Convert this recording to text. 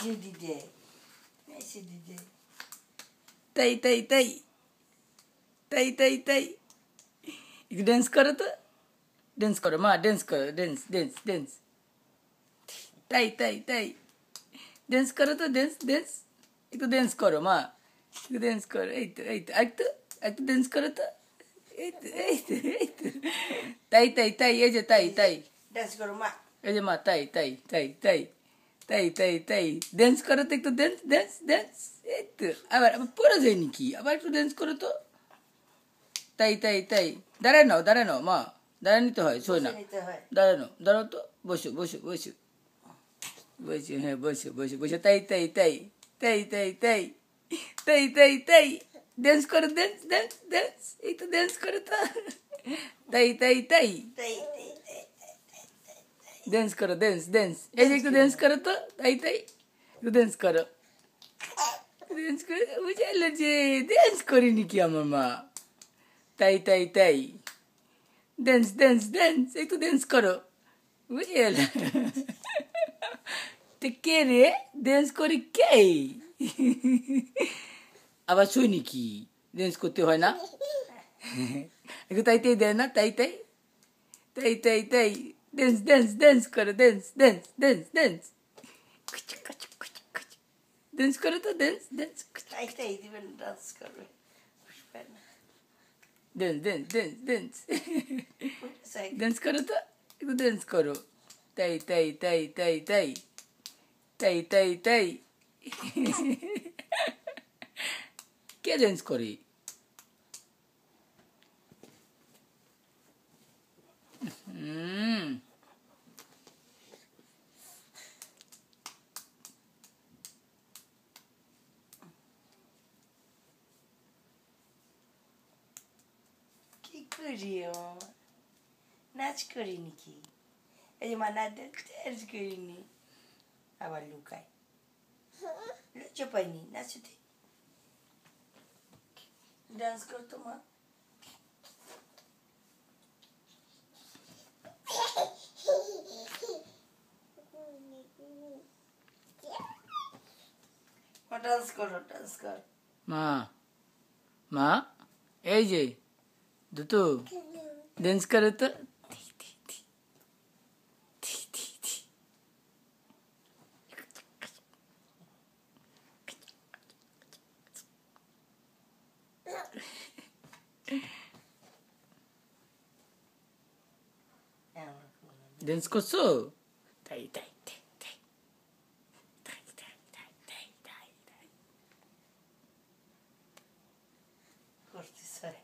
যে দিদে এসে দিদে তাই তাই তাই তাই তাই তাই একটু ড্যান্স করো তো ড্যান্স করো মা ড্যান্স করো ড্যান্স ড্যান্স ড্যান্স তাই তাই তাই ড্যান্স করো তো ড্যান্স ড্যান্স একটু ড্যান্স করো মা একটু ড্যান্স করো এই তো একটু একটু ড্যান্স করো তো এই তো তাই তাই তাই এই যে তাই তাই ডান্স করো মা এই যে মা তাই তাই তাই তাই তাই তাই তাই ড্যান্স করো তো একটু ড্যান্স ড্যান্স ড্যান্স এই তো আবার আবার পড়ে যায় নাকি আবার একটু ড্যান্স করো তো তাই তাই তাই দাঁড়ায় নাও মা দাঁড়ায় নিতে হয় শোয় না নিতে হয় দাঁড়াও তো বসো বসো বসো বসো হ্যাঁ বসো বসো বসো তাই তাই তাই তাই তাই তাই তাই তাই তাই ড্যান্স করো ড্যান্স ড্যান্স ড্যান্স এই তো ড্যান্স করো তো তাই তাই তাই তাই ড্যান্স করো ড্যান্স ড্যান্স এই যে একটু ড্যান্স করো তো তাই তাই একটু ড্যান্স করো ড্যান্স করে বুঝাইলো যে ড্যান্স করিনি কি আমার মা তাই তাই তাই ড্যান্স ড্যান্স ড্যান্স একটু ড্যান্স করো বুঝে এল তো কে রে ড্যান্স করি কে আবার শুই নাকি ড্যান্স করতে হয় না একটু তাই তাই দেয় না তাই তাই তাই তাই তাই ড্যান্স ড্যান্স ড্যান্স করো dance dance dance dance dance করো তো ড্যান্স ড্যান্স তাই তাই দিবেন ডান্স করবে বুঝবেন না ড্যান্স ড্যান্স ড্যান্স ড্যান্স সাই ড্যান্স করো তো একটু ড্যান্স করো তাই তাই তাই তাই তাই তাই তাই তাই কে ড্যান্স করে কি করি নাচ করি নাকি এই যে মা নাচ করিনি আবার লুকায় লজ্জা পাইনি নাচতে ডান্স করতো মা ডান্স করো ডান্স কর মা মা এই যে দুটো ড্যান্স করো তো ড্যান্স করছো তাই তাই করতে চাই